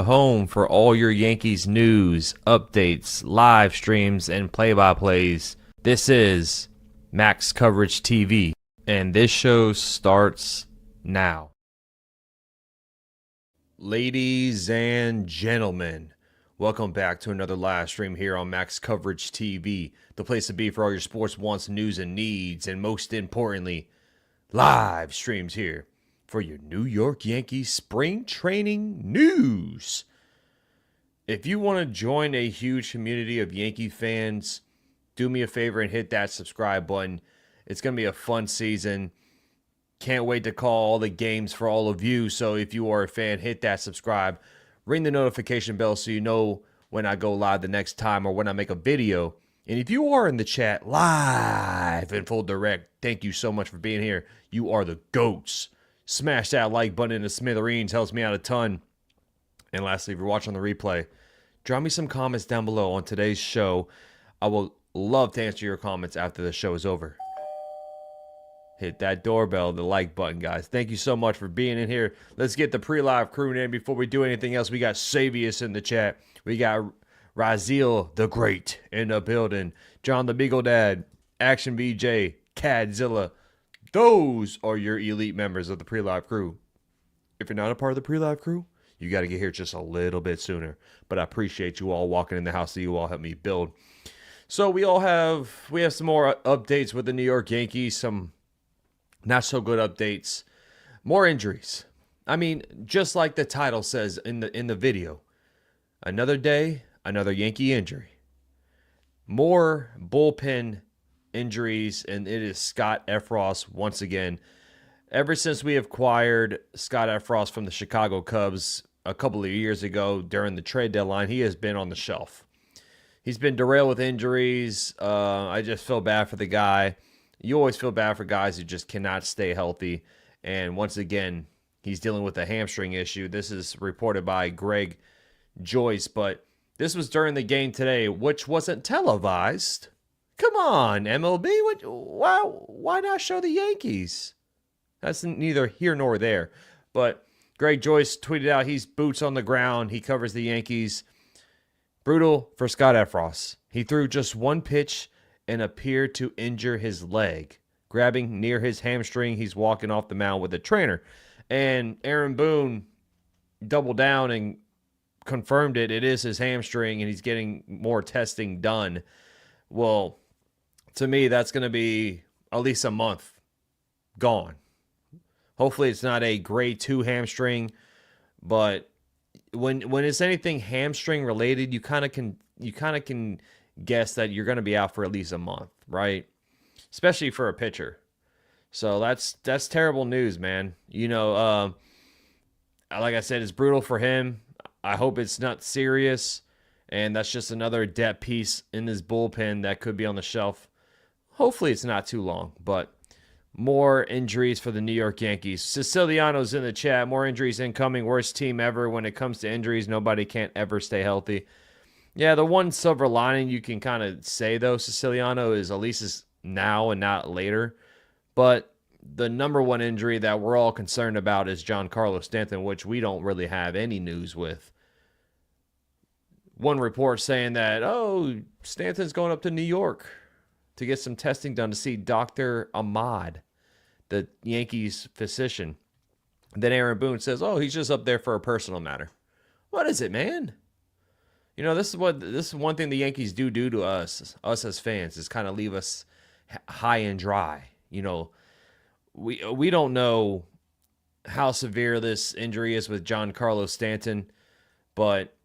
home for all your Yankees news, updates, live streams, and play-by-plays. This is Max Coverage TV, and this show starts now. Ladies and gentlemen, welcome back to another live stream here on Max Coverage TV, the place to be for all your sports wants, news, and needs, and most importantly, live streams here for your New York Yankees spring training news. If you want to join a huge community of Yankee fans, do me a favor and hit that subscribe button. It's going to be a fun season. Can't wait to call all the games for all of you. So if you are a fan, hit that subscribe. Ring the notification bell so you know when I go live the next time or when I make a video. And if you are in the chat live in full direct, thank you so much for being here. You are the GOATs. Smash that like button in the smithereens. Helps me out a ton. And lastly, if you're watching the replay, drop me some comments down below on today's show. I will love to answer your comments after the show is over. Hit that doorbell, the like button, guys. Thank you so much for being in here. Let's get the pre-live crew in. Before we do anything else, we got Savius in the chat. We got Raziel the Great in the building. John the Beagle Dad, Action VJ, Cadzilla. Those are your elite members of the pre-live crew. If you're not a part of the pre-live crew, you got to get here just a little bit sooner. But I appreciate you all walking in the house so you all help me build. So we have some more updates with the New York Yankees, some not so good updates, more injuries. I mean, just like the title says in the video, another day, another Yankee injury. More bullpen injuries, and it is Scott Effross once again. Ever since we acquired Scott Effross from the Chicago Cubs a couple of years ago during the trade deadline, he has been on the shelf. He's been derailed with injuries. I just feel bad for the guy. You always feel bad for guys who just cannot stay healthy. And once again, he's dealing with a hamstring issue. This is reported by Greg Joyce, but this was during the game today, which wasn't televised. Come on, MLB. Why not show the Yankees? That's neither here nor there. But Greg Joyce tweeted out he's boots on the ground. He covers the Yankees. Brutal for Scott Effross. He threw just one pitch and appeared to injure his leg. Grabbing near his hamstring, he's walking off the mound with a trainer. And Aaron Boone doubled down and confirmed it. It is his hamstring, and he's getting more testing done. Well, to me, that's going to be at least a month gone. Hopefully it's not a grade 2 hamstring, but when it's anything hamstring related, you kind of can guess that you're going to be out for at least a month, right? Especially for a pitcher. So that's terrible news, man. You know, like I said, it's brutal for him. I hope it's not serious, and that's just another depth piece in this bullpen that could be on the shelf. Hopefully it's not too long, but more injuries for the New York Yankees. Siciliano's in the chat. More injuries incoming. Worst team ever when it comes to injuries. Nobody can't ever stay healthy. Yeah, the one silver lining you can kind of say, though, Siciliano, is at least is now and not later. But the number one injury that we're all concerned about is Giancarlo Stanton, which we don't really have any news with. One report saying that, Stanton's going up to New York to get some testing done to see Dr. Ahmad, the Yankees physician. Then Aaron Boone says, he's just up there for a personal matter. What is it, man? You know, this is one thing the Yankees do to us as fans, is kind of leave us high and dry. You know, we don't know how severe this injury is with Giancarlo Stanton, but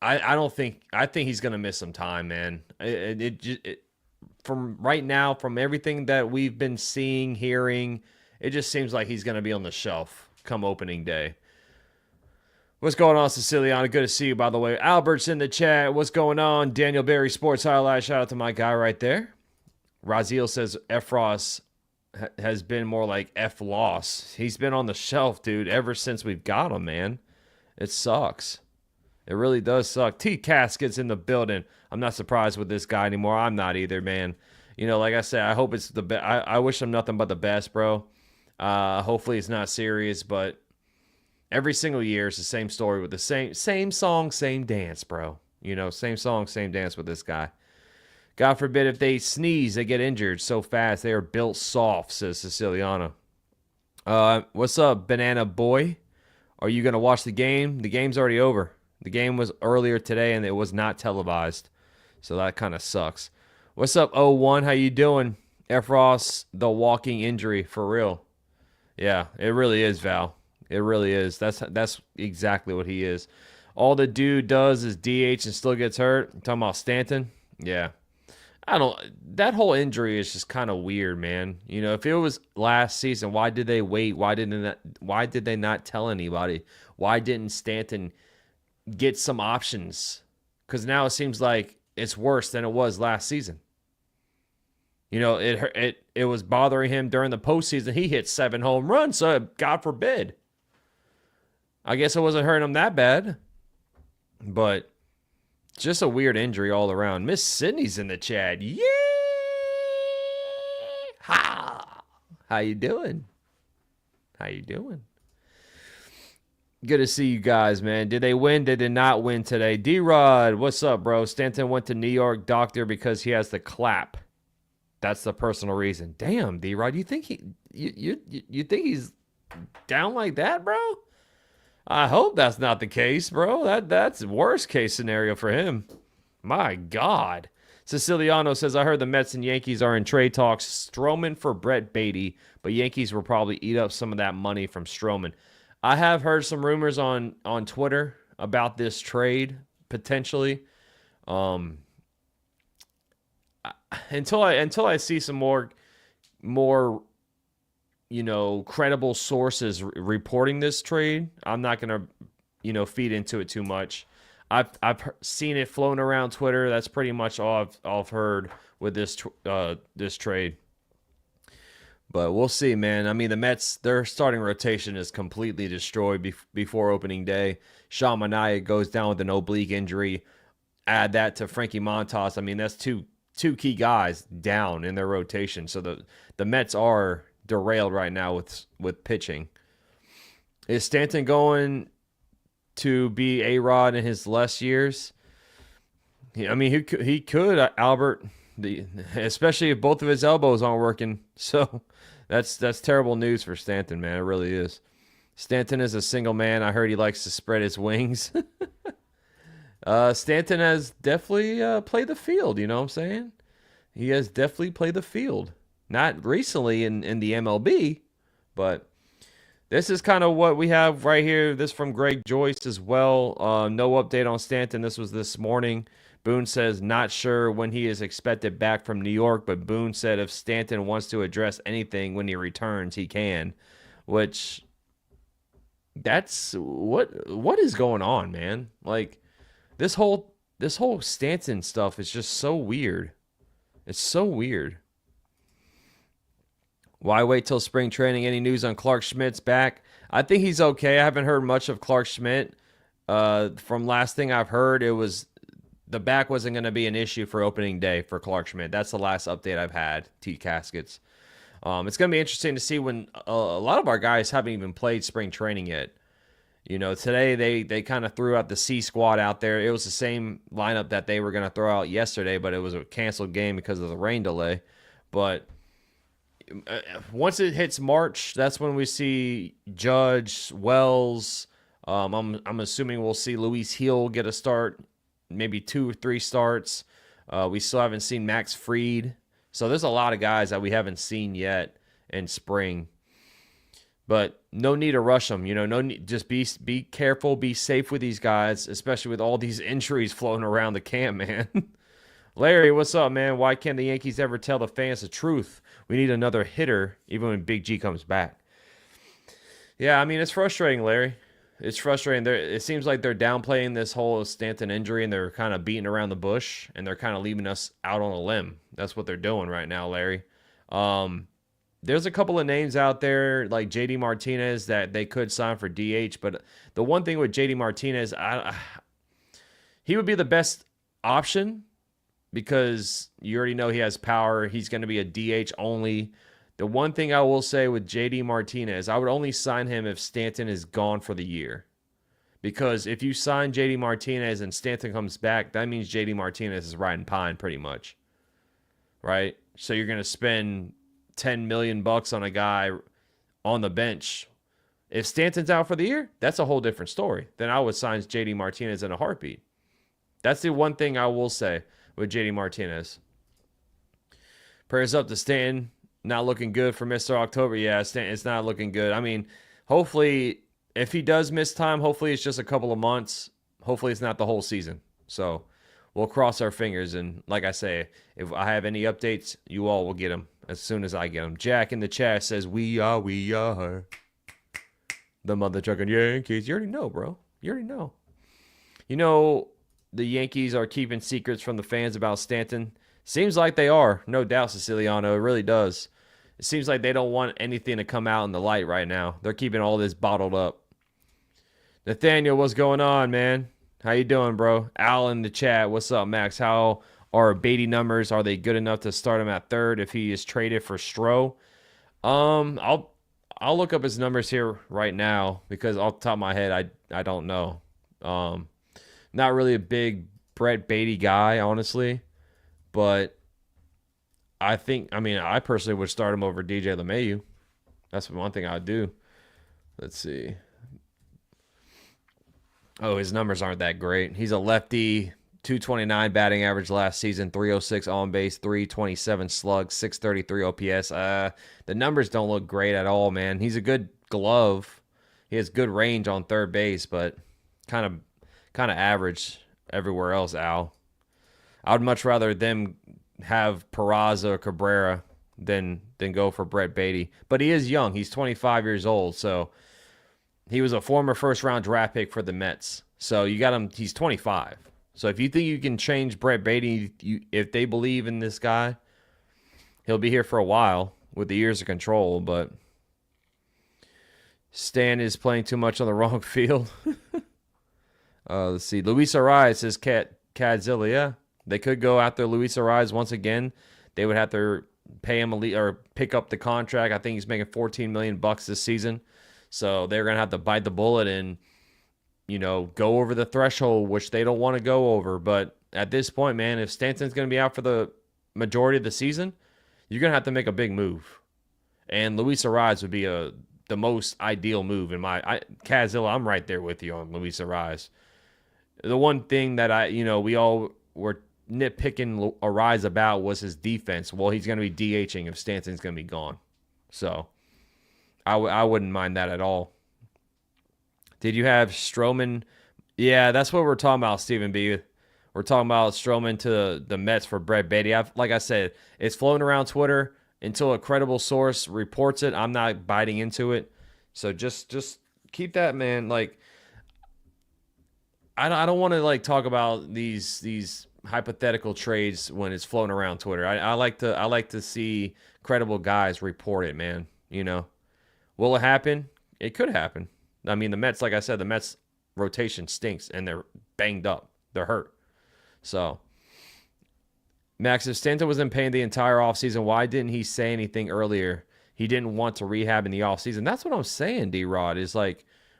I think he's going to miss some time, man. From right now, from everything that we've been seeing, hearing, it just seems like he's going to be on the shelf come opening day. What's going on, Siciliano? Good to see you, by the way. Albert's in the chat. What's going on? Daniel Berry Sports Highlight. Shout out to my guy right there. Raziel says Effross has been more like F-loss. He's been on the shelf, dude, ever since we've got him, man. It sucks. It really does suck. T-Casket's in the building. I'm not surprised with this guy anymore. I'm not either, man. You know, like I said, I hope it's the best. I wish him nothing but the best, bro. Hopefully it's not serious, but Every single year, it's the same story with the same song, same dance, bro. Same song, same dance with this guy. God forbid if they sneeze, they get injured so fast. They are built soft, says Siciliano. What's up, Banana Boy? Are you going to watch the game? The game's already over. The game was earlier today, and it was not televised. So that kind of sucks. What's up, 01? How you doing? Effross, the walking injury, for real. Yeah, it really is, Val. It really is. That's exactly what he is. All the dude does is DH and still gets hurt. I'm talking about Stanton? Yeah. That whole injury is just kind of weird, man. If it was last season, why did they wait? Why did they not tell anybody? Why didn't Stanton get some options? Because now it seems like it's worse than it was last season. It was bothering him during the postseason. He hit 7 home runs, so God forbid. I guess it wasn't hurting him that bad, but just a weird injury all around. Miss Sydney's in the chat. Yeah. How you doing? How you doing? Good to see you guys, man. Did they win? They did not win today. D-Rod, what's up, bro? Stanton went to New York doctor because he has the clap. That's the personal reason. Damn, D-Rod, you think you think he's down like that, bro? I hope that's not the case, bro. That's worst case scenario for him. My God. Siciliano says, I heard the Mets and Yankees are in trade talks. Stroman for Brett Beatty, but Yankees will probably eat up some of that money from Stroman. I have heard some rumors on Twitter about this trade, potentially. Until I see some more credible sources reporting this trade, I'm not going to, feed into it too much. I've seen it flown around Twitter. That's pretty much all I've heard with this trade. But we'll see, man. I mean, the Mets, their starting rotation is completely destroyed before opening day. Sean Manaea goes down with an oblique injury. Add that to Frankie Montas. I mean, that's two key guys down in their rotation. So the Mets are derailed right now with pitching. Is Stanton going to be A-Rod in his less years? I mean, he could, Albert, especially if both of his elbows aren't working. So that's terrible news for Stanton, man. It really is. Stanton is a single man. I heard he likes to spread his wings. Stanton has definitely played the field, you know what I'm saying? He has definitely played the field. Not recently in the MLB, but this is kind of what we have right here. This from Greg Joyce as well. No update on Stanton. This was this morning. Boone says not sure when he is expected back from New York, but Boone said if Stanton wants to address anything when he returns, he can. Which, that's what is going on, man? Like, this whole Stanton stuff is just so weird. It's so weird. Why wait till spring training? Any news on Clark Schmidt's back? I think he's okay. I haven't heard much of Clark Schmidt. From last thing I've heard, it was the back wasn't going to be an issue for opening day for Clark Schmidt. That's the last update I've had, T-Caskets. It's going to be interesting to see when a lot of our guys haven't even played spring training yet. Today they kind of threw out the C squad out there. It was the same lineup that they were going to throw out yesterday, but it was a canceled game because of the rain delay. But once it hits March, that's when we see Judge, Wells. I'm assuming we'll see Luis Hill get a start, maybe 2 or 3 starts. We still haven't seen Max Fried. So there's a lot of guys that we haven't seen yet in spring. But no need to rush them. No need, just be careful, be safe with these guys, especially with all these injuries floating around the camp, man. Larry, what's up, man? Why can't the Yankees ever tell the fans the truth? We need another hitter, even when Big G comes back. Yeah, I mean, it's frustrating, Larry. It's frustrating. It seems like they're downplaying this whole Stanton injury, and they're kind of beating around the bush, and they're kind of leaving us out on a limb. That's what they're doing right now, Larry. There's a couple of names out there, like J.D. Martinez, that they could sign for DH, but the one thing with J.D. Martinez, he would be the best option, because you already know he has power. He's going to be a DH only. The one thing I will say with JD Martinez, I would only sign him if Stanton is gone for the year. Because if you sign JD Martinez and Stanton comes back, that means JD Martinez is riding pine pretty much. Right? So you're going to spend $10 million on a guy on the bench. If Stanton's out for the year, that's a whole different story. Then I would sign JD Martinez in a heartbeat. That's the one thing I will say with JD Martinez. Prayers up to Stanton. Not looking good for Mr. October. Yeah, Stanton, it's not looking good. I mean, hopefully, if he does miss time, hopefully it's just a couple of months. Hopefully it's not the whole season. So we'll cross our fingers. And like I say, if I have any updates, you all will get them as soon as I get them. Jack in the chat says, we are the mother trucking Yankees. You already know, bro. You already know. You know, the Yankees are keeping secrets from the fans about Stanton. Seems like they are. No doubt, Siciliano. It really does. It seems like they don't want anything to come out in the light right now. They're keeping all this bottled up. Nathaniel, what's going on, man? How you doing, bro? Al in the chat. What's up, Max? How are Beatty numbers? Are they good enough to start him at third if he is traded for Stroh? I'll look up his numbers here right now because off the top of my head, I don't know. Not really a big Brett Beatty guy, honestly. But I personally would start him over DJ LeMahieu. That's one thing I'd do. Let's see. Oh, his numbers aren't that great. He's a lefty, 229 batting average last season, 306 on base, 327 slug, 633 OPS. The numbers don't look great at all, man. He's a good glove. He has good range on third base, but kind of average everywhere else, Al. I would much rather them have Peraza or Cabrera than go for Brett Beatty. But he is young. He's 25 years old, so he was a former first-round draft pick for the Mets. So you got him. He's 25. So if you think you can change Brett Beatty, if they believe in this guy, he'll be here for a while with the years of control. But Stan is playing too much on the wrong field. Let's see. Luis Ariz says Cadzilla. Yeah. They could go after Luis Ariz once again. They would have to pay him or pick up the contract. I think he's making $14 million this season. So they're going to have to bite the bullet and, go over the threshold, which they don't want to go over. But at this point, man, if Stanton's going to be out for the majority of the season, you're going to have to make a big move. And Luis Ariz would be the most ideal move in Cadzilla, I'm right there with you on Luis Ariz. The one thing that we all were nitpicking Ariz about was his defense. Well, he's going to be DHing if Stanton's going to be gone. So I wouldn't mind that at all. Did you have Stroman? Yeah, that's what we're talking about, Stephen B. We're talking about Stroman to the Mets for Brett Beatty. Like I said, it's floating around Twitter until a credible source reports it. I'm not biting into it. So just keep that, man. Like, I don't want to talk about these hypothetical trades when it's floating around Twitter. I like to see credible guys report it, man. Will it happen? It could happen. I mean, the Mets, like I said, the Mets rotation stinks and they're banged up. They're hurt. So, Max, if Stanton was in pain the entire offseason, why didn't he say anything earlier? He didn't want to rehab in the offseason. That's what I'm saying, D-Rod, is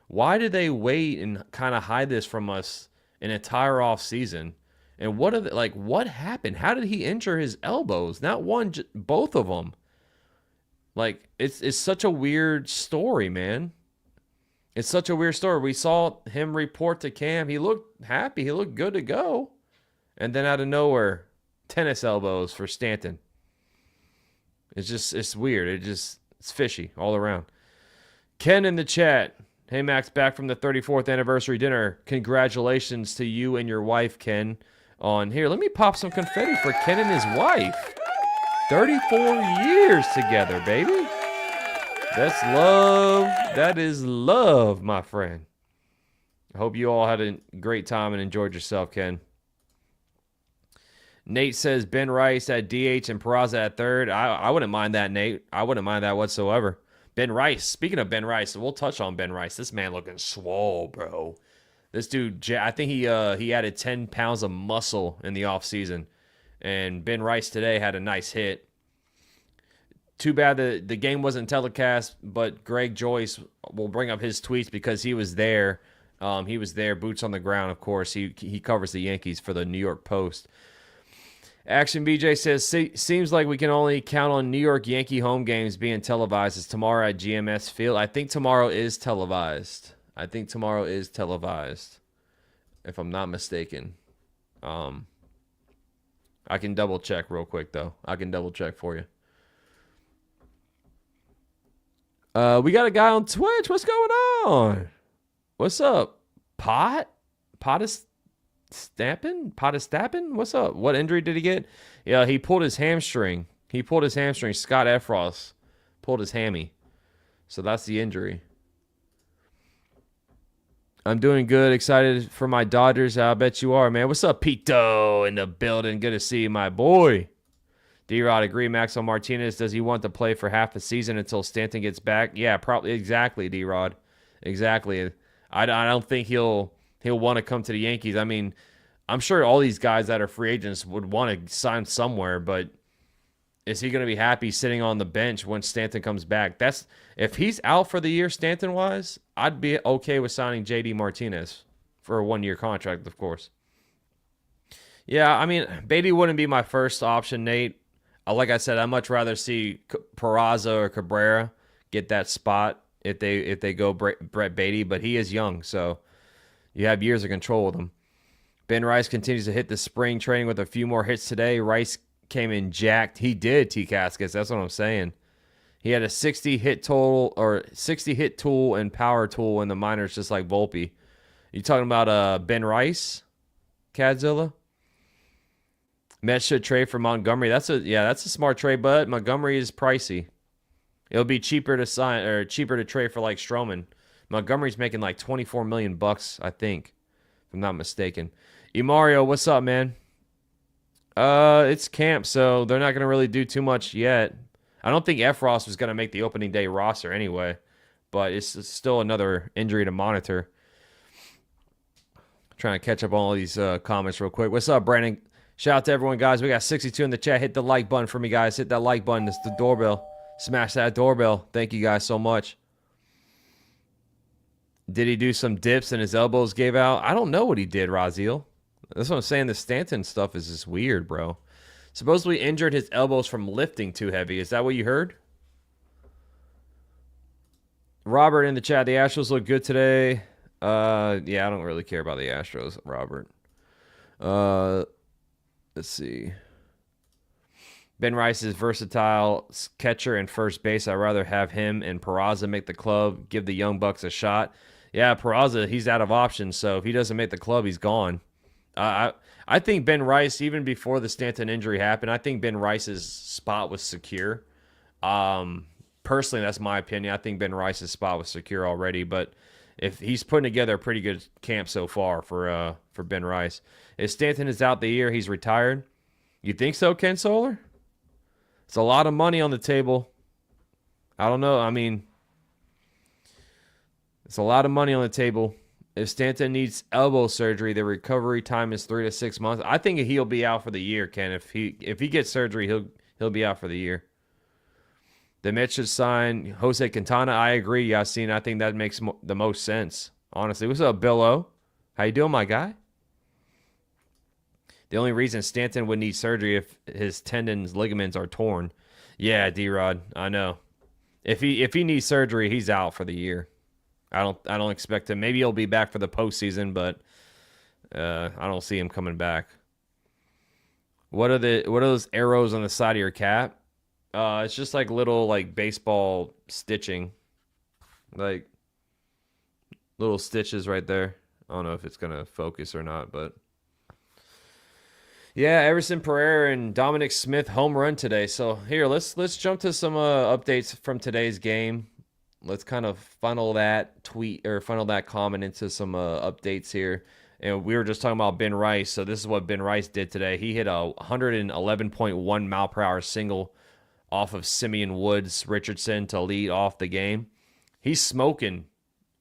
why did they wait and kind of hide this from us an entire offseason? And what happened? How did he injure his elbows? Not one, both of them. It's such a weird story, man. It's such a weird story. We saw him report to Cam. He looked happy. He looked good to go. And then out of nowhere, tennis elbows for Stanton. It's weird. It's fishy all around. Ken in the chat. Hey, Max, back from the 34th anniversary dinner. Congratulations to you and your wife, Ken. On here, let me pop some confetti for Ken and his wife. 34 years together, baby. That's love. That is love, my friend. I hope you all had a great time and enjoyed yourself, Ken. Nate says Ben Rice at DH and Peraza at third. I wouldn't mind that, Nate. I wouldn't mind that whatsoever. Ben Rice. Speaking of Ben Rice, we'll touch on Ben Rice. This man looking swole, bro. This dude, I think he added 10 pounds of muscle in the offseason. And Ben Rice today had a nice hit. Too bad the game wasn't telecast, but Greg Joyce will bring up his tweets because he was there. He was there, boots on the ground, of course. He covers the Yankees for the New York Post. Action BJ says, seems like we can only count on New York Yankee home games being televised. Is tomorrow at GMS Field? I think tomorrow is televised. If I'm not mistaken. I can double check real quick, though. I can double check for you. We got a guy on Twitch. What's going on? What's up? Stappen? What's up? What injury did he get? Yeah, he pulled his hamstring. Scott Effross pulled his hammy. So that's the injury. I'm doing good. Excited for my Dodgers. I bet you are, man. What's up, Pito in the building? Good to see you, my boy. D-Rod, agree. Maxwell Martinez, does he want to play for half a season until Stanton gets back? Yeah, probably. Exactly, D-Rod. Exactly. I don't think he'll want to come to the Yankees. I mean, I'm sure all these guys that are free agents would want to sign somewhere, but is he going to be happy sitting on the bench when Stanton comes back? If he's out for the year, Stanton-wise, I'd be okay with signing J.D. Martinez for a one-year contract, of course. Yeah, I mean, Beatty wouldn't be my first option, Nate. Like I said, I'd much rather see Peraza or Cabrera get that spot if they go Brett Beatty, but he is young, so you have years of control with him. Ben Rice continues to hit the spring training with a few more hits today. Rice came in jacked. He did, T-Cascus. That's what I'm saying. He had a 60 hit tool and power tool in the minors, just like Volpe. You talking about Ben Rice, Cadzilla? Mets should trade for Montgomery. That's a smart trade, but Montgomery is pricey. It'll be cheaper to sign or cheaper to trade for like Stroman. Montgomery's making like $24 million, I think, if I'm not mistaken. Mario, what's up, man? It's camp, so they're not gonna really do too much yet. I don't think Effross was gonna make the opening day roster anyway, but it's still another injury to monitor. Trying to catch up on all these comments real quick. What's up, Brandon? Shout out to everyone, guys. We got 62 in the chat. Hit the like button for me, guys. Hit that like button. It's the doorbell. Smash that doorbell. Thank you guys so much. Did he do some dips and his elbows gave out? I don't know what he did, Raziel. That's what I'm saying. The Stanton stuff is just weird, bro. Supposedly injured his elbows from lifting too heavy. Is that what you heard? Robert in the chat. The Astros look good today. Yeah, I don't really care about the Astros, Robert. Let's see. Ben Rice is versatile catcher and first base. I'd rather have him and Peraza make the club, give the Young Bucks a shot. Yeah, Peraza, he's out of options, so if he doesn't make the club, he's gone. I think Ben Rice, even before the Stanton injury happened, I think Ben Rice's spot was secure. Personally, that's my opinion. I think Ben Rice's spot was secure already, but if he's putting together a pretty good camp so far for Ben Rice. If Stanton is out the year, he's retired. You think so, Ken Solar? It's a lot of money on the table. I don't know. I mean, it's a lot of money on the table. If Stanton needs elbow surgery, the recovery time is 3 to 6 months. I think he'll be out for the year, Ken. If he gets surgery, he'll be out for the year. The Mets should sign Jose Quintana. I agree, Yasin. I think that makes the most sense, honestly. What's up, Bill O? How you doing, my guy? The only reason Stanton would need surgery if his tendons, ligaments are torn. Yeah, D-Rod, I know. If he needs surgery, he's out for the year. I don't expect him. Maybe he'll be back for the postseason, but I don't see him coming back. What are those arrows on the side of your cap? It's just like little like baseball stitching, like little stitches right there. I don't know if it's gonna focus or not, but yeah, Everson Pereira and Dominic Smith home run today. So here, let's jump to some updates from today's game. Let's kind of funnel that comment into some updates here. And we were just talking about Ben Rice. So this is what Ben Rice did today. He hit a 111.1 mile per hour single off of Simeon Woods Richardson to lead off the game. He's smoking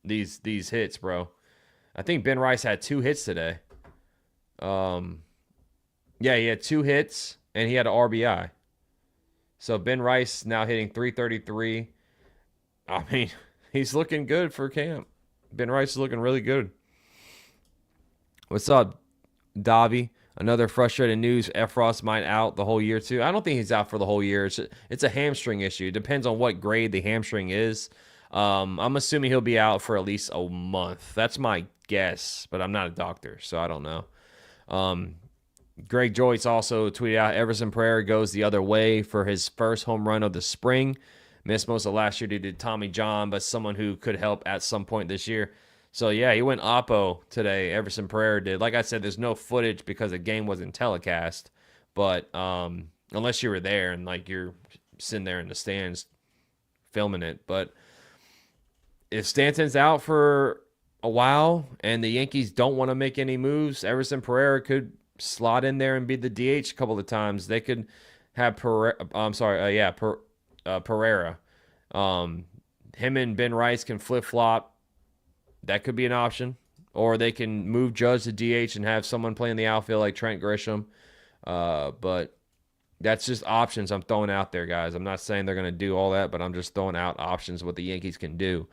these hits, bro. I think Ben Rice had 2 hits today. Yeah, he had 2 hits and he had an RBI. So Ben Rice now hitting 333. I mean, he's looking good for camp. Ben Rice is looking really good. What's up, Dobby? Another frustrating news. Effross might out the whole year too. I don't think he's out for the whole year. It's a hamstring issue. It depends on what grade the hamstring is. I'm assuming he'll be out for at least a month. That's my guess, but I'm not a doctor, so I don't know. Greg Joyce also tweeted out Everson Pereira goes the other way for his first home run of the spring. Missed most of last year due to Tommy John, but someone who could help at some point this year. So, yeah, he went oppo today. Everson Pereira did. Like I said, there's no footage because the game wasn't telecast. But unless you were there and, like, you're sitting there in the stands filming it. But if Stanton's out for a while and the Yankees don't want to make any moves, Everson Pereira could slot in there and be the DH a couple of times. They could have Pereira. Pereira. Him and Ben Rice can flip-flop. That could be an option. Or they can move Judge to DH and have someone play in the outfield like Trent Grisham. But that's just options I'm throwing out there, guys. I'm not saying they're going to do all that, but I'm just throwing out options what the Yankees can do.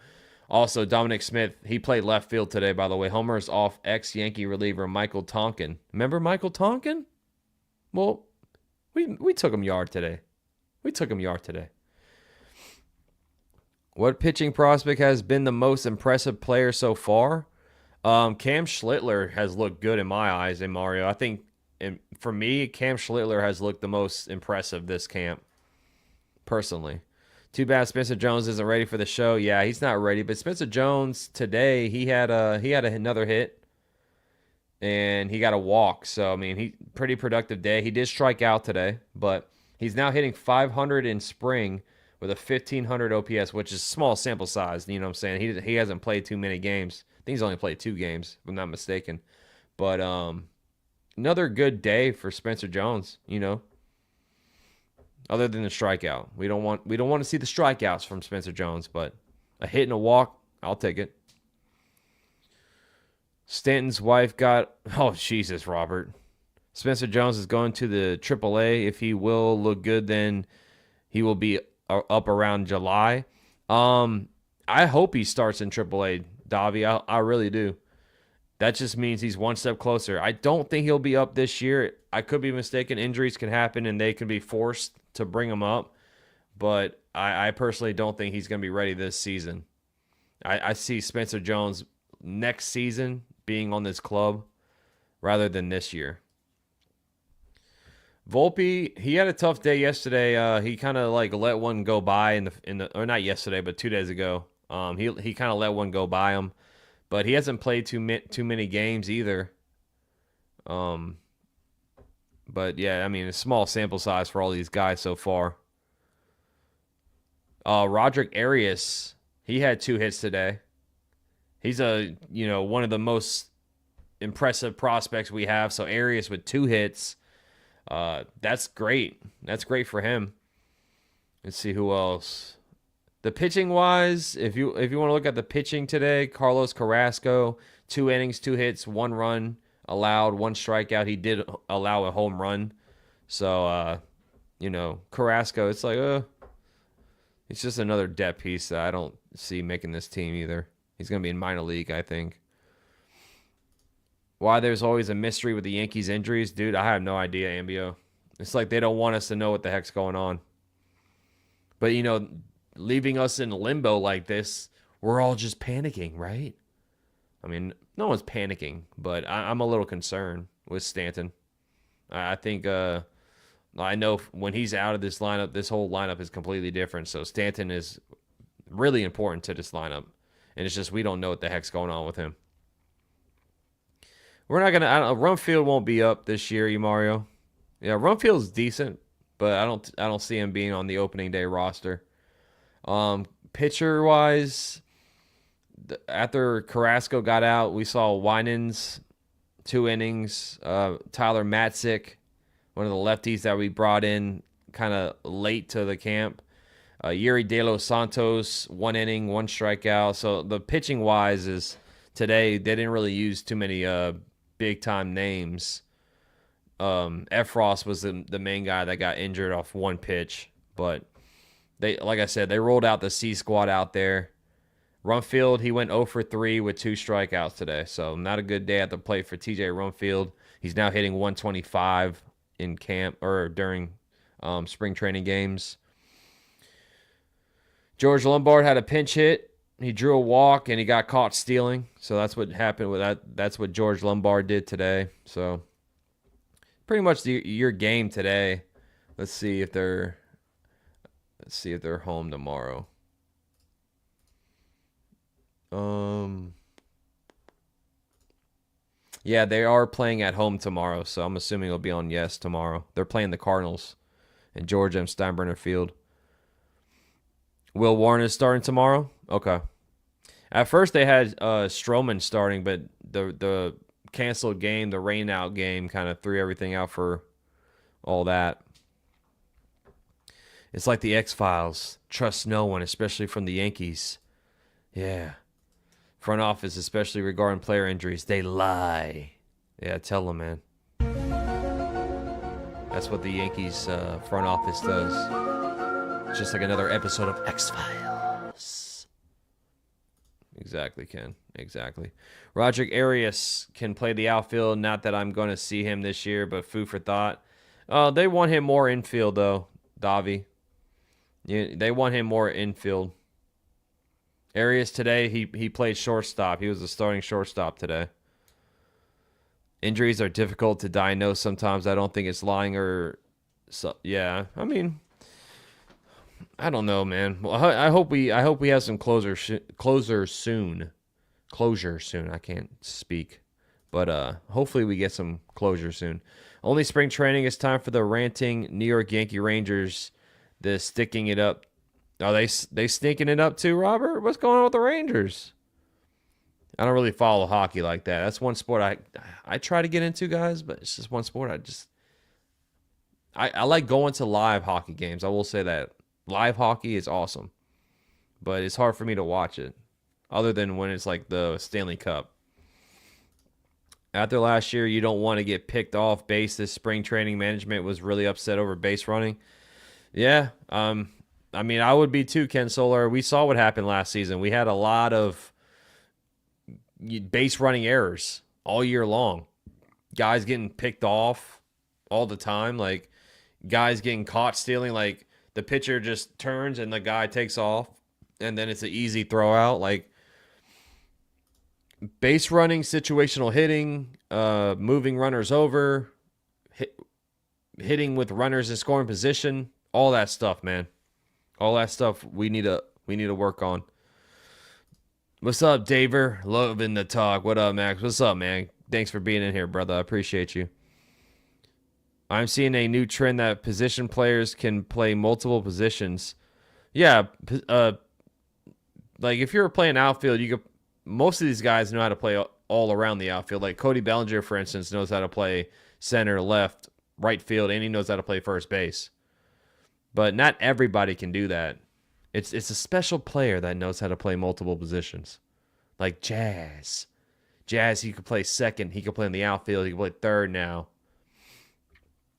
Also, Dominic Smith, he played left field today, by the way. Homers off ex-Yankee reliever Michael Tonkin. Remember Michael Tonkin? Well, we took him yard today. What pitching prospect has been the most impressive player so far? Cam Schlittler has looked good in my eyes, and Mario. I think, for me, Cam Schlittler has looked the most impressive this camp, personally. Too bad Spencer Jones isn't ready for the show. Yeah, he's not ready. But Spencer Jones today, he had another hit, and he got a walk. So I mean, he pretty productive day. He did strike out today, but he's now hitting 500 in spring with a 1500 OPS, which is small sample size. You know what I'm saying? He hasn't played too many games. I think he's only played 2 games, if I'm not mistaken. But another good day for Spencer Jones. You know. Other than the strikeout. We don't want to see the strikeouts from Spencer Jones, but a hit and a walk, I'll take it. Stanton's wife got... Oh, Jesus, Robert. Spencer Jones is going to the AAA. If he will look good, then he will be up around July. I hope he starts in AAA, Davi. I really do. That just means he's one step closer. I don't think he'll be up this year. I could be mistaken. Injuries can happen, and they can be forced to bring him up. But I personally don't think he's going to be ready this season. I see Spencer Jones next season being on this club rather than this year. Volpe, he had a tough day yesterday. He kind of like let one go by in the or not yesterday, but 2 days ago. He kind of let one go by him. But he hasn't played too many games either. But yeah, I mean, a small sample size for all these guys so far. Roderick Arias, he had 2 hits today. He's one of the most impressive prospects we have. So Arias with 2 hits, that's great. That's great for him. Let's see who else. The pitching wise, if you want to look at the pitching today, Carlos Carrasco, 2 innings, 2 hits, 1 run allowed, 1 strikeout. He did allow a home run. So, Carrasco, it's like, it's just another depth piece that I don't see making this team either. He's going to be in minor league, I think. Why there's always a mystery with the Yankees injuries? Dude, I have no idea, Ambio. It's like they don't want us to know what the heck's going on. But, leaving us in limbo like this, we're all just panicking, right? I mean, no one's panicking, but I'm a little concerned with Stanton. I think I know when he's out of this lineup, this whole lineup is completely different. So Stanton is really important to this lineup. And it's just we don't know what the heck's going on with him. We're not going to... Rumfield won't be up this year, Mario. Yeah, Rumfield's decent, but I don't see him being on the opening day roster. Pitcher-wise, after Carrasco got out, we saw Winans, 2 innings. Tyler Matzik, one of the lefties that we brought in kind of late to the camp. Yuri De Los Santos, 1 inning, 1 strikeout. So the pitching-wise is today they didn't really use too many big-time names. Effross was the main guy that got injured off 1 pitch. But like I said, they rolled out the C squad out there. Rumfield, he went 0 for 3 with 2 strikeouts today. So not a good day at the plate for TJ Rumfield. He's now hitting 125 in camp or during spring training games. George Lombard had a pinch hit. He drew a walk and he got caught stealing. So that's what happened with that. That's what George Lombard did today. So pretty much your game today. Let's see if they're home tomorrow. Yeah, they are playing at home tomorrow, so I'm assuming it'll be on Yes tomorrow. They're playing the Cardinals in George M. Steinbrenner Field. Will Warren is starting tomorrow? Okay. At first they had Stroman starting, but the canceled game, the rain out game, kind of threw everything out for all that. It's like the X-Files. Trust no one, especially from the Yankees. Yeah. Front office, especially regarding player injuries, they lie. Yeah, tell them, man. That's what the Yankees front office does. It's just like another episode of X-Files. Exactly, Ken. Exactly. Roderick Arias can play the outfield. Not that I'm going to see him this year, but food for thought. They want him more infield, though, Davi. Yeah, they want him more infield. Arias today, he played shortstop. He was the starting shortstop today. Injuries are difficult to diagnose sometimes. I don't think it's lying or... So, yeah, I mean... I don't know, man. Well, I hope we have some closure soon. Closure soon. I can't speak. But hopefully we get some closure soon. Only spring training. It's time for the ranting New York Yankee Rangers. The sticking it up. Are they stinking it up too, Robert? What's going on with the Rangers? I don't really follow hockey like that. That's one sport I try to get into, guys, but it's just one sport I like going to live hockey games. I will say that. Live hockey is awesome, but it's hard for me to watch it, other than when it's like the Stanley Cup. After last year, you don't want to get picked off base. This spring training management was really upset over base running. Yeah, I mean, I would be too, Ken Solar. We saw what happened last season. We had a lot of base running errors all year long. Guys getting picked off all the time, like guys getting caught stealing, like the pitcher just turns and the guy takes off, and then it's an easy throw out. Like base running, situational hitting, moving runners over, hitting with runners in scoring position, all that stuff, man. All that stuff we need to work on. What's up, Daver? Loving the talk. What up, Max? What's up, man? Thanks for being in here, brother. I appreciate you. I'm seeing a new trend that position players can play multiple positions. Yeah, like if you're playing outfield, most of these guys know how to play all around the outfield. Like Cody Bellinger, for instance, knows how to play center, left, right field, and he knows how to play first base. But not everybody can do that. It's a special player that knows how to play multiple positions. Like Jazz. Jazz, he could play second. He could play in the outfield. He could play third now.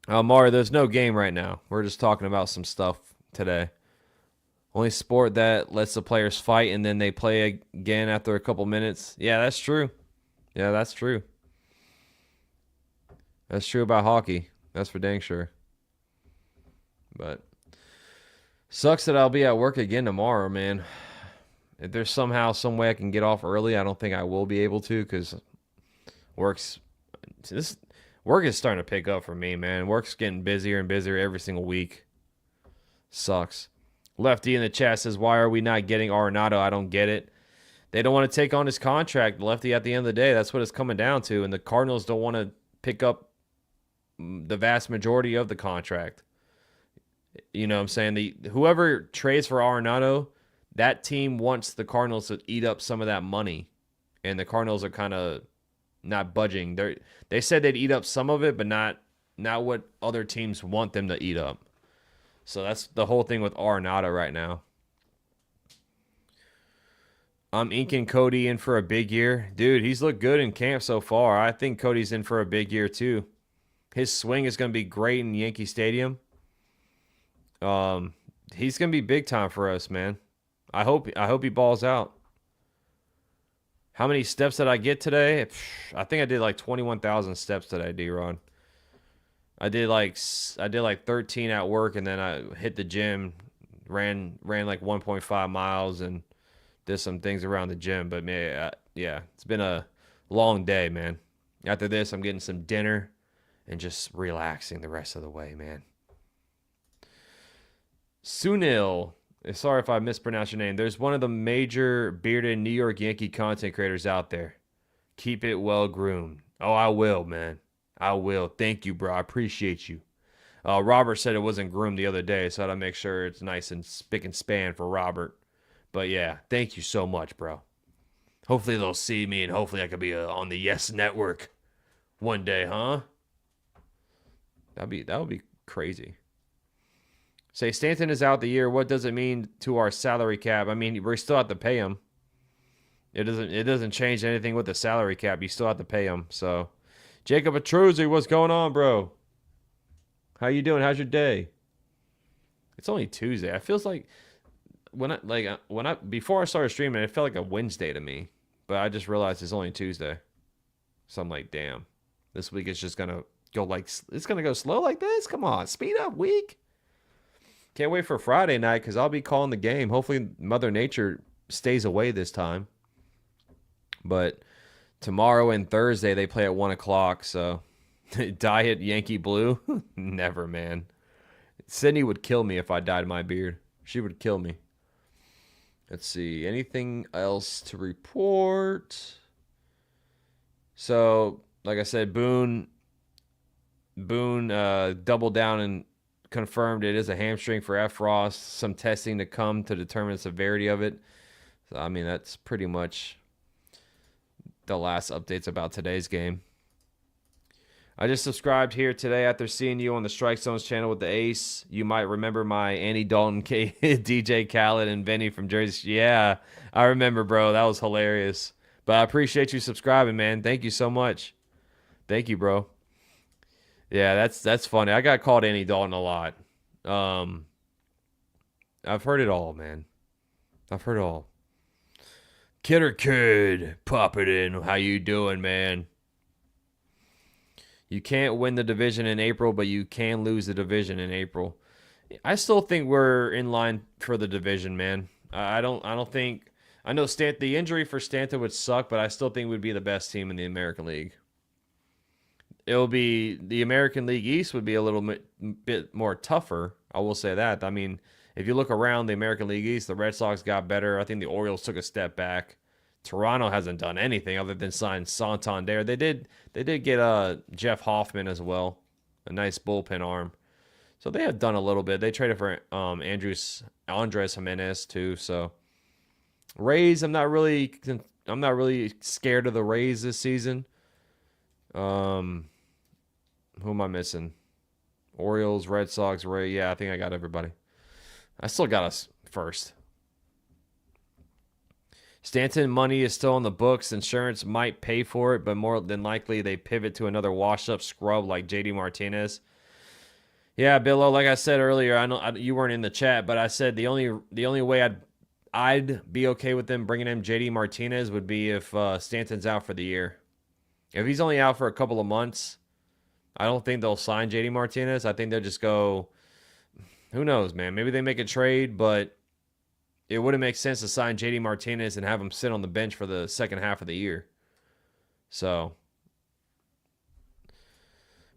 Mario, there's no game right now. We're just talking about some stuff today. Only sport that lets the players fight and then they play again after a couple minutes. Yeah, that's true. Yeah, that's true. That's true about hockey. That's for dang sure. But sucks that I'll be at work again tomorrow, man. If there's somehow, some way I can get off early, I don't think I will be able to because work is starting to pick up for me, man. Work's getting busier and busier every single week. Sucks. Lefty in the chat says, why are we not getting Arenado? I don't get it. They don't want to take on his contract, Lefty, at the end of the day. That's what it's coming down to. And the Cardinals don't want to pick up the vast majority of the contract. You know what I'm saying? Whoever trades for Arenado, that team wants the Cardinals to eat up some of that money. And the Cardinals are kind of not budging. They said they'd eat up some of it, but not what other teams want them to eat up. So that's the whole thing with Arenado right now. I'm inking Cody in for a big year. Dude, he's looked good in camp so far. I think Cody's in for a big year too. His swing is going to be great in Yankee Stadium. He's gonna be big time for us, man. I hope he balls out. How many steps did I get today? I think I did like 21,000 steps today, D-Ron. I did like 13 at work, and then I hit the gym, ran like 1.5 miles, and did some things around the gym. But man, yeah, it's been a long day, man. After this, I'm getting some dinner and just relaxing the rest of the way, man. Sunil, sorry if I mispronounced your name. There's one of the major bearded New York Yankee content creators out there. Keep it well groomed. Oh, I will, man. I will. Thank you, bro. I appreciate you. Robert said it wasn't groomed the other day, so I gotta make sure it's nice and spick and span for Robert. But yeah, thank you so much, bro. Hopefully they'll see me, and hopefully I could be on the Yes Network one day, huh? That would be crazy. Say Stanton is out the year. What does it mean to our salary cap? I mean, we still have to pay him. It doesn't change anything with the salary cap. You still have to pay him. So, Jacob Atruzzi, what's going on, bro? How you doing? How's your day? It's only Tuesday. It feels like before I started streaming, it felt like a Wednesday to me. But I just realized it's only Tuesday. So I'm like, damn. This week is just gonna go it's gonna go slow like this? Come on, speed up, week. Can't wait for Friday night because I'll be calling the game. Hopefully Mother Nature stays away this time. But tomorrow and Thursday they play at 1 o'clock. So Diet Yankee Blue? Never, man. Sydney would kill me if I dyed my beard. She would kill me. Let's see. Anything else to report? So, like I said, Boone doubled down and confirmed it is a hamstring for Effross. Some testing to come to determine the severity of it. So, I mean, that's pretty much the last updates about today's game. I just subscribed here today after seeing you on the Strike Zones channel with the Ace. You might remember my Andy Dalton, DJ Khaled, and Vinny from Jersey. Yeah, I remember, bro. That was hilarious. But I appreciate you subscribing, man. Thank you so much. Thank you, bro. Yeah, that's funny. I got called Andy Dalton a lot. I've heard it all, man. I've heard it all. Kidder Kid, pop it in. How you doing, man? You can't win the division in April, but you can lose the division in April. I still think we're in line for the division, man. I don't think. I know the injury for Stanton would suck, but I still think we'd be the best team in the American League. It'll be the American League East would be a little bit more tougher. I will say that. I mean, if you look around the American League East, the Red Sox got better. I think the Orioles took a step back. Toronto hasn't done anything other than sign Santander. They did get Jeff Hoffman as well, a nice bullpen arm. So they have done a little bit. They traded for Andres Jimenez too. So Rays, I'm not really scared of the Rays this season. Who am I missing? Orioles, Red Sox, Rays. Yeah, I think I got everybody. I still got us first. Stanton money is still on the books. Insurance might pay for it, but more than likely they pivot to another washed-up scrub like JD Martinez. Yeah, Billo, like I said earlier, I know you weren't in the chat, but I said the only way I'd be okay with them bringing in JD Martinez would be if Stanton's out for the year. If he's only out for a couple of months, I don't think they'll sign JD Martinez. I think they'll just go, who knows, man? Maybe they make a trade, but it wouldn't make sense to sign JD Martinez and have him sit on the bench for the second half of the year. So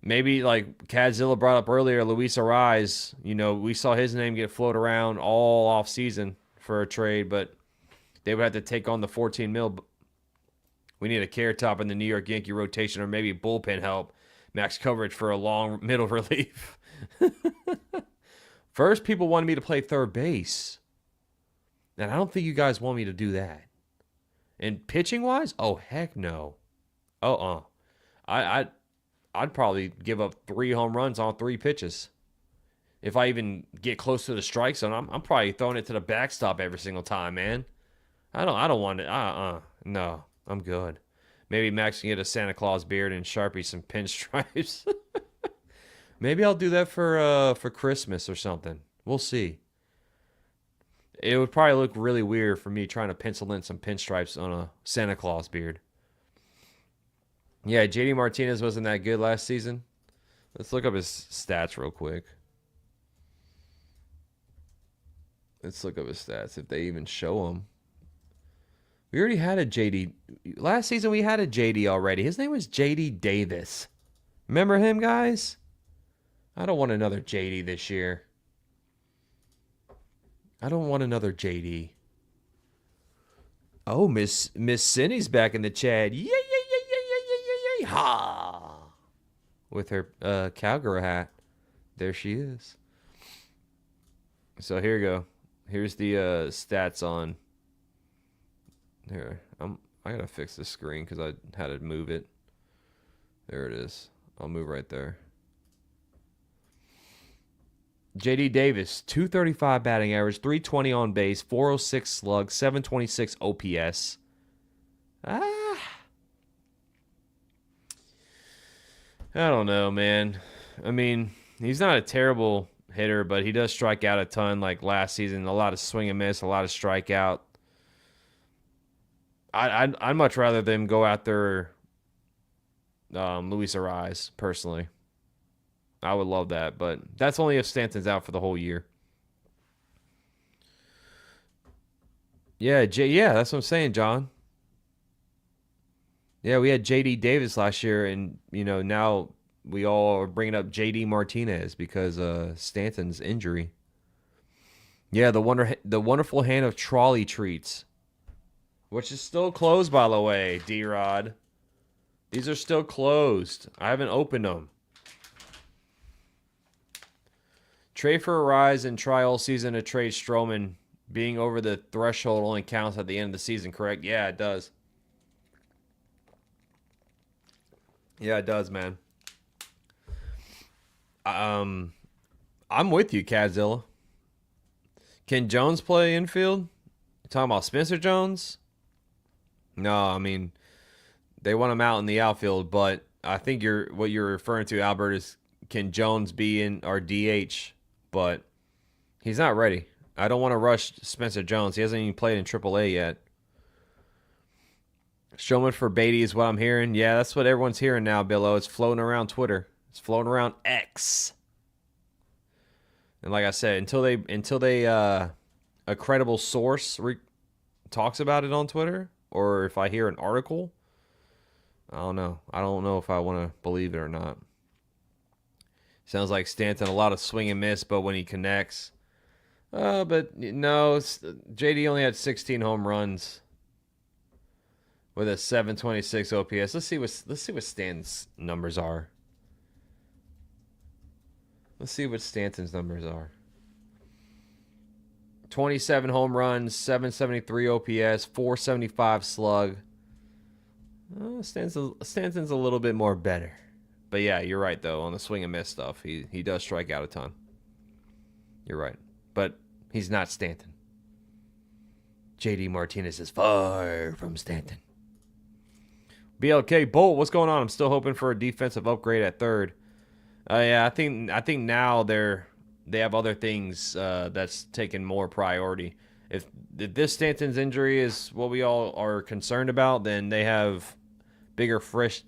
maybe like Cadzilla brought up earlier, Luis Ariz, we saw his name get floated around all off season for a trade, but they would have to take on the $14 million. We need a carry top in the New York Yankee rotation or maybe bullpen help. Max coverage for a long middle relief. First, people wanted me to play third base. And I don't think you guys want me to do that. And pitching-wise, oh, heck no. I'd probably give up 3 home runs on 3 pitches. If I even get close to the strike zone, I'm probably throwing it to the backstop every single time, man. I don't want it. No, I'm good. Maybe Max can get a Santa Claus beard and Sharpie some pinstripes. Maybe I'll do that for Christmas or something. We'll see. It would probably look really weird for me trying to pencil in some pinstripes on a Santa Claus beard. Yeah, JD Martinez wasn't that good last season. Let's look up his stats real quick. Let's look up his stats if they even show him. We already had a JD. Last season we had a JD already. His name was JD Davis. Remember him, guys? I don't want another JD this year. I don't want another JD. Oh, Miss Cindy's back in the chat. Yay, yay, yay, yay, yay, yay, yay, yay. Ha! With her cowgirl hat. There she is. So here you go. Here's the stats on. Here, I gotta fix the screen because I had to move it. There it is. I'll move right there. JD Davis, 235 batting average, 320 on base, 406 slug, 726 OPS. I don't know, man. I mean, he's not a terrible hitter, but he does strike out a ton like last season. A lot of swing and miss, a lot of strikeout. I'd much rather them go after Luis Ariz, personally. I would love that, but that's only if Stanton's out for the whole year. Yeah, yeah, that's what I'm saying, John. Yeah, we had JD Davis last year, and now we all are bringing up JD Martinez because Stanton's injury. Yeah, the wonderful hand of trolley treats, which is still closed, by the way, D-Rod. These are still closed. I haven't opened them. Trade for Ariz and try all season to trade Stroman. Being over the threshold only counts at the end of the season, correct? Yeah, it does. Yeah, it does, man. I'm with you, Cadzilla. Can Jones play infield? You talking about Spencer Jones? No, I mean, they want him out in the outfield, but I think what you're referring to, Albert, is can Jones be in our DH? But he's not ready. I don't want to rush Spencer Jones. He hasn't even played in AAA yet. Stroman for Beatty is what I'm hearing. Yeah, that's what everyone's hearing now, Billo. It's floating around Twitter. It's floating around X. And like I said, until they a credible source talks about it on Twitter, or if I hear an article, I don't know. I don't know if I want to believe it or not. Sounds like Stanton, a lot of swing and miss, but when he connects. But no, JD only had 16 home runs with a 726 OPS. Let's see what Stanton's numbers are. Let's see what Stanton's numbers are. 27 home runs, 773 OPS, 475 slug. Stanton's a little bit more better. But yeah, you're right, though. On the swing and miss stuff, he does strike out a ton. You're right. But he's not Stanton. JD Martinez is far from Stanton. BLK Bolt, what's going on? I'm still hoping for a defensive upgrade at third. Yeah, I think now they have other things that's taking more priority. If this Stanton's injury is what we all are concerned about, then they have bigger fish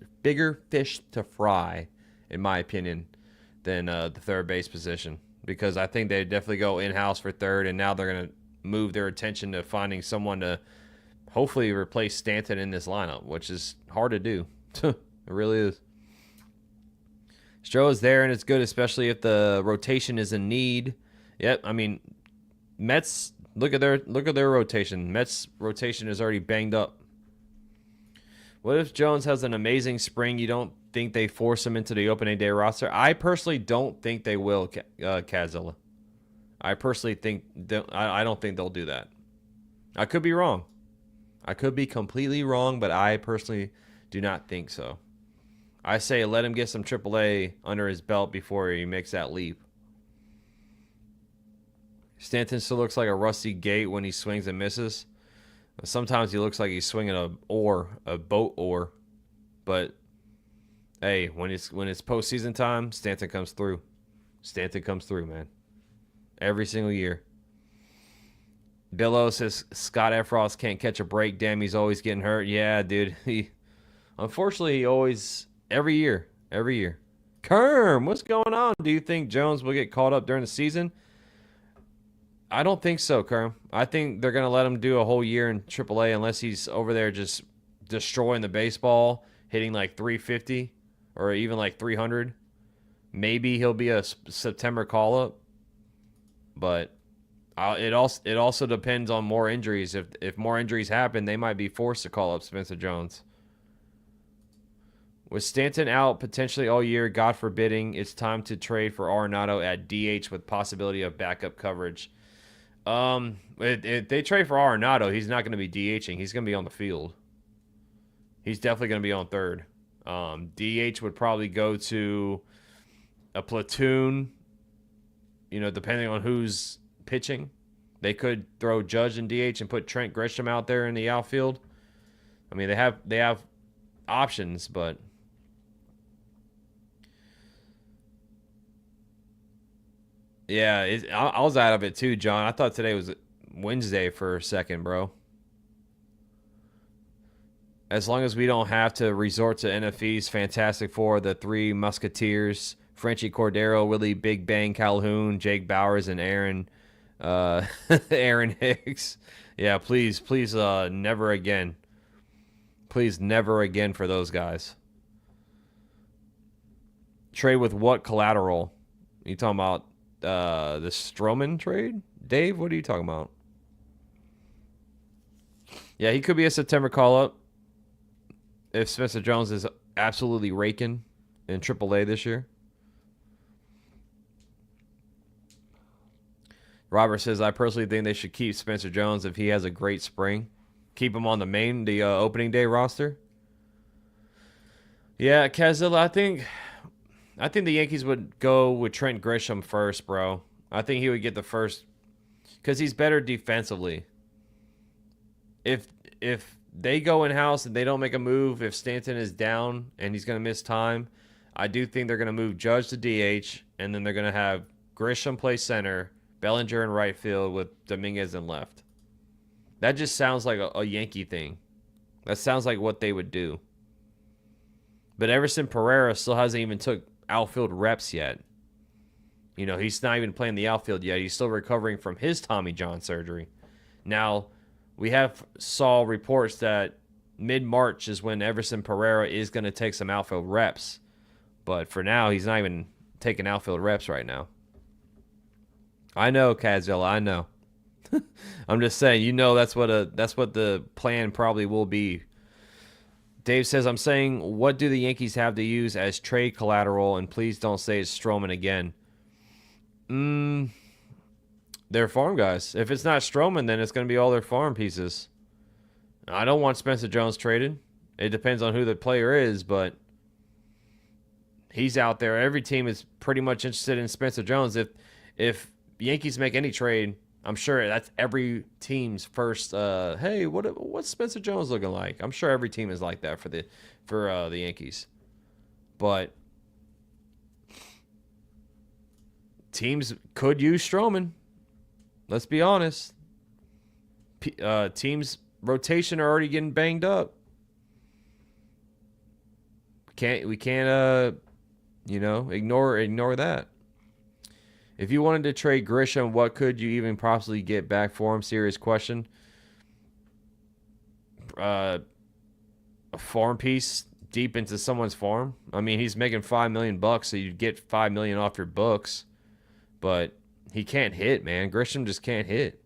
to fry, in my opinion, than the third base position. Because I think they definitely go in-house for third, and now they're going to move their attention to finding someone to hopefully replace Stanton in this lineup, which is hard to do. It really is. Stroh is there, and it's good, especially if the rotation is in need. Yep, I mean, Mets, look at their rotation. Mets rotation is already banged up. What if Jones has an amazing spring? You don't think they force him into the opening day roster? I personally don't think they will, Kazilla. I personally think I don't think they'll do that. I could be wrong. I could be completely wrong, but I personally do not think so. I say let him get some AAA under his belt before he makes that leap. Stanton still looks like a rusty gate when he swings and misses. Sometimes he looks like he's swinging a boat oar. But hey, when it's postseason time, Stanton comes through. Stanton comes through, man. Every single year. Billo says Scott Effross can't catch a break. Damn, he's always getting hurt. Yeah, dude. Unfortunately, he always, every year. Kerm, what's going on? Do you think Jones will get called up during the season? I don't think so, Kerm. I think they're going to let him do a whole year in AAA unless he's over there just destroying the baseball, hitting like 350 or even like 300. Maybe he'll be a September call-up, but it also depends on more injuries. If more injuries happen, they might be forced to call up Spencer Jones. With Stanton out potentially all year, God forbidding, it's time to trade for Arenado at DH with possibility of backup coverage. If they trade for Arenado, he's not going to be DHing. He's going to be on the field. He's definitely going to be on third. DH would probably go to a platoon, depending on who's pitching. They could throw Judge in DH and put Trent Grisham out there in the outfield. I mean, they have options, but yeah, I was out of it too, John. I thought today was Wednesday for a second, bro. As long as we don't have to resort to NFE's Fantastic Four, the Three Musketeers, Frenchie Cordero, Willie Big Bang Calhoun, Jake Bowers, and Aaron Aaron Hicks. Yeah, please, never again. Please, never again for those guys. Trade with what collateral? You talking about the Stroman trade? Dave, what are you talking about? Yeah, he could be a September call-up if Spencer Jones is absolutely raking in AAA this year. Robert says, I personally think they should keep Spencer Jones if he has a great spring. Keep him on the opening day roster. Yeah, Kazilla, I think the Yankees would go with Trent Grisham first, bro. I think he would get the first because he's better defensively. If they go in-house and they don't make a move, if Stanton is down and he's going to miss time, I do think they're going to move Judge to DH, and then they're going to have Grisham play center, Bellinger in right field with Dominguez in left. That just sounds like a Yankee thing. That sounds like what they would do. But Everson Pereira still hasn't even took outfield reps yet. He's not even playing the outfield yet. He's still recovering from his Tommy John surgery. Now, we saw reports that mid-March is when Everson Pereira is going to take some outfield reps. But for now, he's not even taking outfield reps right now. I know, Kazilla, I know. I'm just saying, that's what the plan probably will be. Dave says, I'm saying, what do the Yankees have to use as trade collateral? And please don't say it's Stroman again. They're farm guys. If it's not Stroman, then it's going to be all their farm pieces. I don't want Spencer Jones traded. It depends on who the player is, but he's out there. Every team is pretty much interested in Spencer Jones. If Yankees make any trade, I'm sure that's every team's first. Hey, what's Spencer Jones looking like? I'm sure every team is like that for the Yankees, but teams could use Stroman. Let's be honest. Teams rotation are already getting banged up. We can't ignore that. If you wanted to trade Grisham, what could you even possibly get back for him? Serious question. A farm piece deep into someone's farm. I mean, he's making $5 million, so you'd get $5 million off your books. But he can't hit, man. Grisham just can't hit.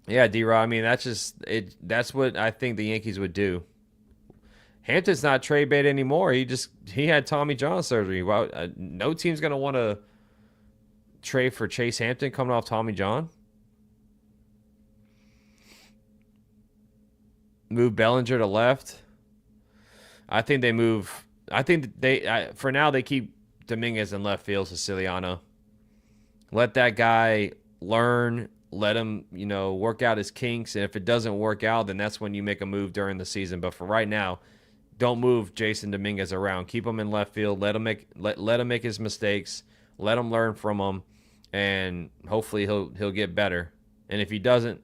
Yeah, D-Rod, I mean, that's just it. That's what I think the Yankees would do. Hampton's not trade bait anymore. He had Tommy John surgery. Well, no team's gonna want to trade for Chase Hampton coming off Tommy John. Move Bellinger to left. I think they move. I think for now they keep Dominguez in left field, Siciliano. Let that guy learn. Let him, work out his kinks. And if it doesn't work out, then that's when you make a move during the season. But for right now, don't move Jason Dominguez around. Keep him in left field. Let him make his mistakes. Let him learn from them. and hopefully he'll get better. And if he doesn't,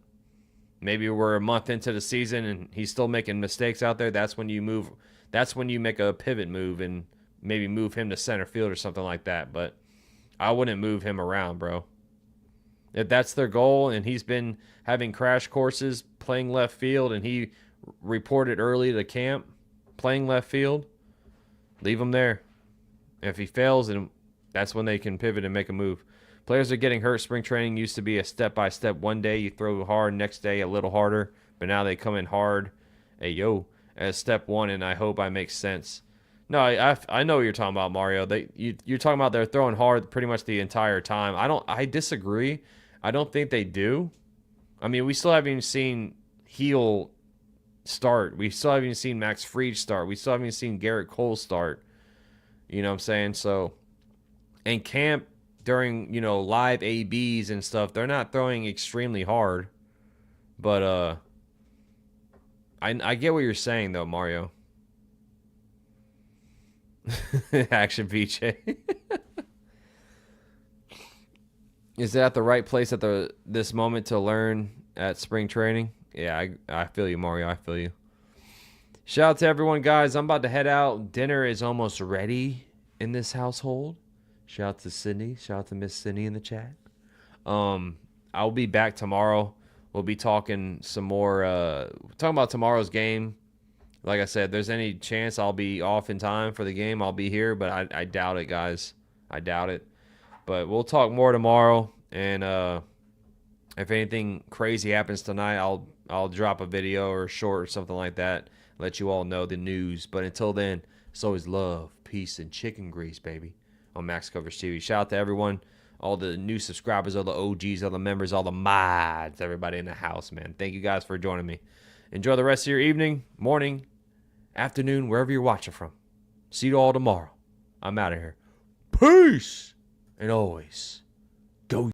maybe we're a month into the season and he's still making mistakes out there. That's when you move. That's when you make a pivot move and maybe move him to center field or something like that. But I wouldn't move him around, bro. If that's their goal, and he's been having crash courses playing left field, and he reported early to camp playing left field, leave him there. If he fails, then that's when they can pivot and make a move. Players are getting hurt. Spring training used to be a step-by-step. One day you throw hard, next day a little harder, but now they come in hard. Hey, yo, as step one, and I hope I make sense. No, I know what you're talking about, Mario. You're talking about they're throwing hard pretty much the entire time. I disagree. I don't think they do. I mean, we still haven't even seen Heel start. We still haven't even seen Max Fried start. We still haven't even seen Garrett Cole start. You know what I'm saying? So, in camp during, live ABs and stuff, they're not throwing extremely hard. But I get what you're saying though, Mario. Action VJ. Is that the right place at this moment to learn at spring training? Yeah, I feel you, Mario. I feel you. Shout out to everyone, guys. I'm about to head out. Dinner is almost ready in this household. Shout out to Sydney. Shout out to Miss Sydney in the chat. I'll be back tomorrow. We'll be talking some more. Talking about tomorrow's game. Like I said, if there's any chance I'll be off in time for the game, I'll be here. But I doubt it, guys. I doubt it. But we'll talk more tomorrow, and if anything crazy happens tonight, I'll drop a video or a short or something like that, let you all know the news. But until then, it's always love, peace, and chicken grease, baby, on Max Coverage TV. Shout out to everyone, all the new subscribers, all the OGs, all the members, all the mods, everybody in the house, man. Thank you guys for joining me. Enjoy the rest of your evening, morning, afternoon, wherever you're watching from. See you all tomorrow. I'm out of here. Peace! And always, go